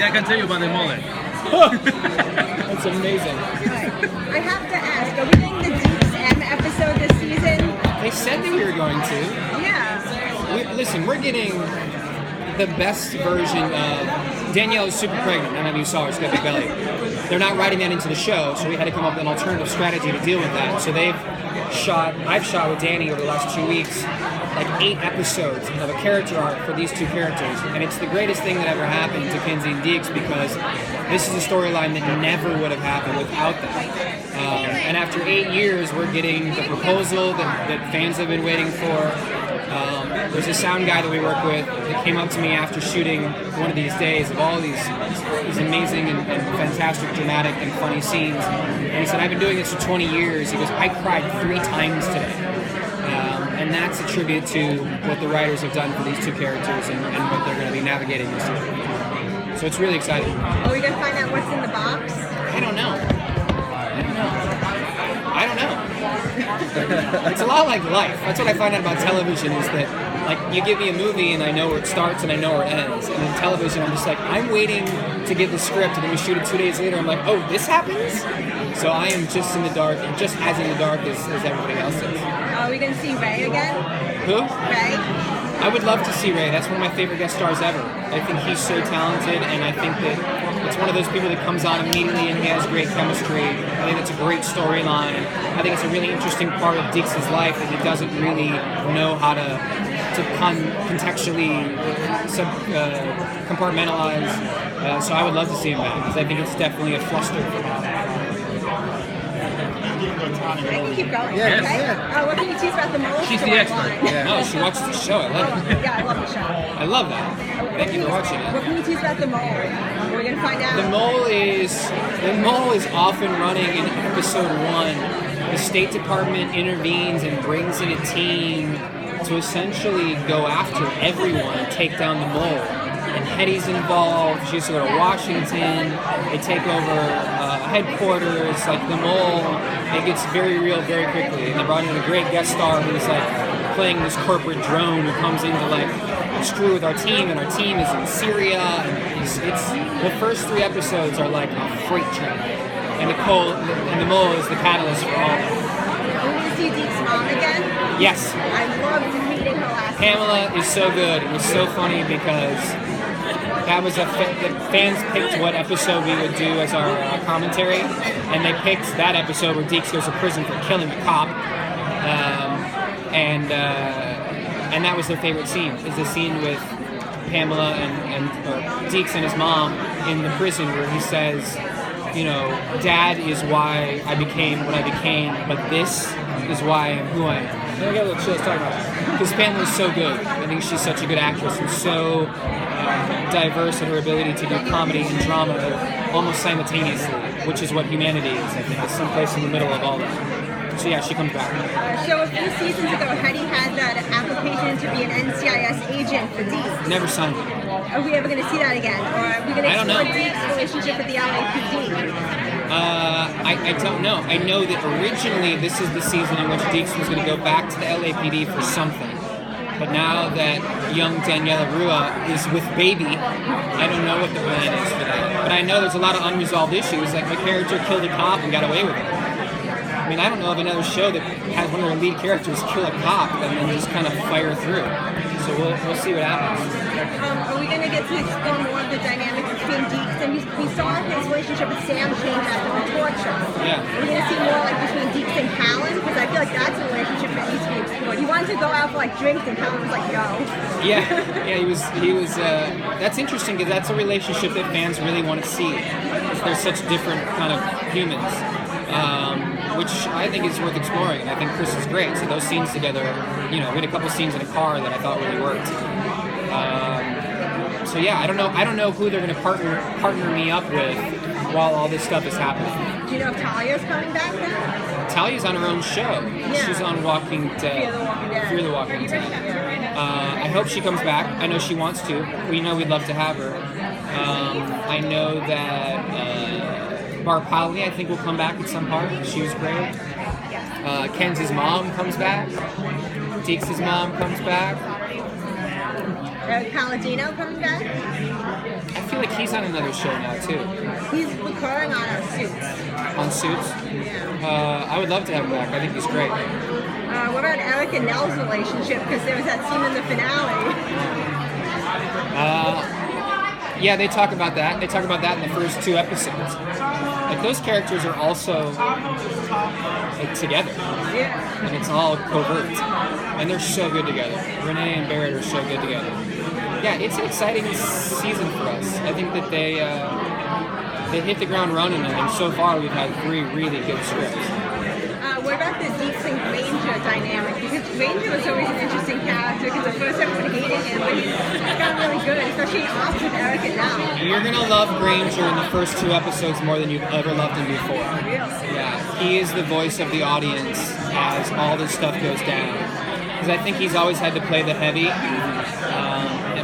I can tell you about the mullet. That's amazing. I have to ask, are we getting the Deeks M episode this season? They said that we were going to. Yeah. Listen, we're getting the best version of Danielle is super pregnant. None of you saw her, she's got a big belly. They're not writing that into the show, so we had to come up with an alternative strategy to deal with that. So I've shot with Danny over the last 2 weeks, like 8 episodes of a character arc for these two characters. And it's the greatest thing that ever happened to Kensi and Deeks because this is a storyline that never would have happened without that. And after 8 years, we're getting the proposal that fans have been waiting for. There's a sound guy that we work with that came up to me after shooting one of these days of all these amazing and fantastic, dramatic and funny scenes. And he said, I've been doing this for 20 years. He goes, I cried 3 times today. And that's a tribute to what the writers have done for these two characters and what they're going to be navigating this year. So it's really exciting. Are we going to find out what's in the box? I don't know. It's a lot like life. That's what I find out about television is that, like, you give me a movie and I know where it starts and I know where it ends. And in television, I'm just like, I'm waiting to get the script and then we shoot it 2 days later. I'm like, oh, this happens? So I am just in the dark, just as in the dark as everybody else is. Are we going to see Ray again? Who? Ray? I would love to see Ray. That's one of my favorite guest stars ever. I think he's so talented, and I think that it's one of those people that comes on immediately and he has great chemistry. I think that's a great storyline. I think it's a really interesting part of Deeks' life that he doesn't really know how to contextually compartmentalize. So I would love to see him back, because I think it's definitely a fluster for him. I can keep going. Yes. Okay? Yeah. What can you tease about the mole? She's the expert. Yeah. No, she watches the show. I love it. Yeah, I love the show. I love that. Thank you for watching it. What can you tease about the mole? We're going to find out. The mole is off and running in episode 1. The State Department intervenes and brings in a team to essentially go after everyone and take down the mole. And Hetty's involved. She used to go to Washington. They take over headquarters. Like, the mole, it gets very real very quickly. And they brought in a great guest star who's like playing this corporate drone who comes in to like screw with our team, and our team is in Syria. And it's the first 3 episodes are like a freight train. And the mole is the catalyst for all that. Are we going to see Deeks' mom again? Yes. I loved meeting her last Pamela is so good. It was so funny because that was the fans picked what episode we would do as our commentary, and they picked that episode where Deeks goes to prison for killing a cop, and that was their favorite scene. Is the scene with Pamela and Deeks and his mom in the prison where he says, you know, Dad is why I became what I became, but this is why I am who I am. I got a little chills talking about it. Because Pamela's so good. I think she's such a good actress and so diverse in her ability to do comedy and drama almost simultaneously, which is what humanity is, I think. It's someplace in the middle of all that. So yeah, she comes back. So a few seasons ago, Hetty had that application to be an NCIS agent for Deeks. Never signed it. Are we ever going to see that again? Or are we going to I don't know. explore Deeks' relationship with the LAPD? I don't know. I know that originally this is the season in which Deeks was going to go back to the LAPD for something. But now that young Daniela Rua is with baby, I don't know what the plan is for that. But I know there's a lot of unresolved issues. Like, my character killed a cop and got away with it. I mean, I don't know of another show that has one of their lead characters kill a cop and then just kind of fire through. So we'll see what happens. Are we going to get to explore more of the dynamics between Deeks? And we saw his relationship with Sam change after the torture. Yeah. Are we going to see more like between Deeks and Callan? Because I feel like that's a relationship that needs to be explored. He wanted to go out for like drinks and Callan was like, no. Yeah, he was. That's interesting because that's a relationship that fans really want to see. They're such different kind of humans. Which I think is worth exploring, and I think Chris is great. So those scenes together, you know, we had a couple scenes in a car that I thought really worked. So yeah, I don't know who they're going to partner me up with while all this stuff is happening. Do you know if Talia's coming back now? Talia's on her own show. Yeah. She's on Walking Dead. Fear the Walking Dead. I hope she comes back. I know she wants to. We know we'd love to have her. I know that. Barb Powley, I think, will come back at some part. She was great. Ken's mom comes back. Deeks' mom comes back. Palladino comes back? I feel like he's on another show now too. He's recurring on our Suits. On Suits. Yeah. I would love to have him back. I think he's great. What about Eric and Nell's relationship? Because there was that scene in the finale. Yeah, they talk about that. They talk about that in the first 2 episodes. Like, those characters are also like, together. Yeah. And it's all covert. And they're so good together. Renee and Barrett are so good together. Yeah, it's an exciting season for us. I think that they hit the ground running, and so far we've had 3 really good scripts. What about the Deeks and Granger dynamic? Because Granger was always an interesting character because at first everybody hated him, but he's gotten really good, especially off with Eric and Nell. You're gonna love Granger in the first 2 episodes more than you've ever loved him before. Really? Yeah, he is the voice of the audience as all this stuff goes down. Because I think he's always had to play the heavy.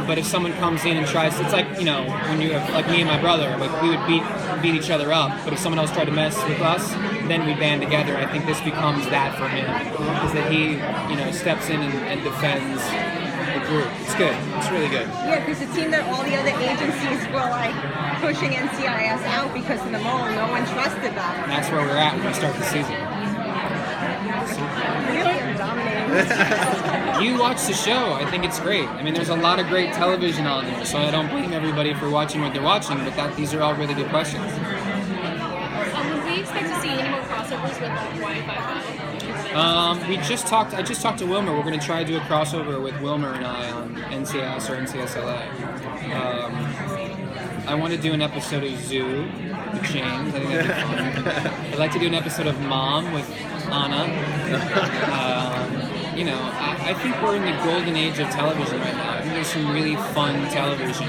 But if someone comes in and tries, it's like, you know, when you have, like me and my brother, like we would beat each other up. But if someone else tried to mess with us, then we band together. I think this becomes that for him, is that he, you know, steps in and defends the group. It's good. It's really good. Yeah, because it seemed that all the other agencies were like pushing NCIS out because of the mole. No one trusted them. And that's where we're at when we start the season. Really dominating. You watch the show. I think it's great. I mean, there's a lot of great television on there, so I don't blame everybody for watching what they're watching, but these are all really good questions. Would we expect to see any more crossovers with Hawaii Five-O? I just talked to Wilmer. We're going to try to do a crossover with Wilmer and I on NCIS or NCSLA. I want to do an episode of Zoo with James. I think that'd be fun. I'd like to do an episode of Mom with Anna. You know, I think we're in the golden age of television right now. I think there's some really fun television.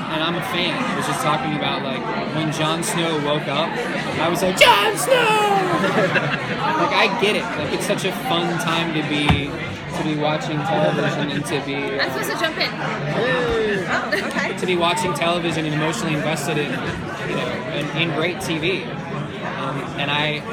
And I'm a fan. I was just talking about, like, when Jon Snow woke up, I was like, Jon Snow! Like, I get it. Like, it's such a fun time to be watching television and to be... I'm supposed to jump in. Oh, okay. To be watching television and emotionally invested in, you know, in great TV. And I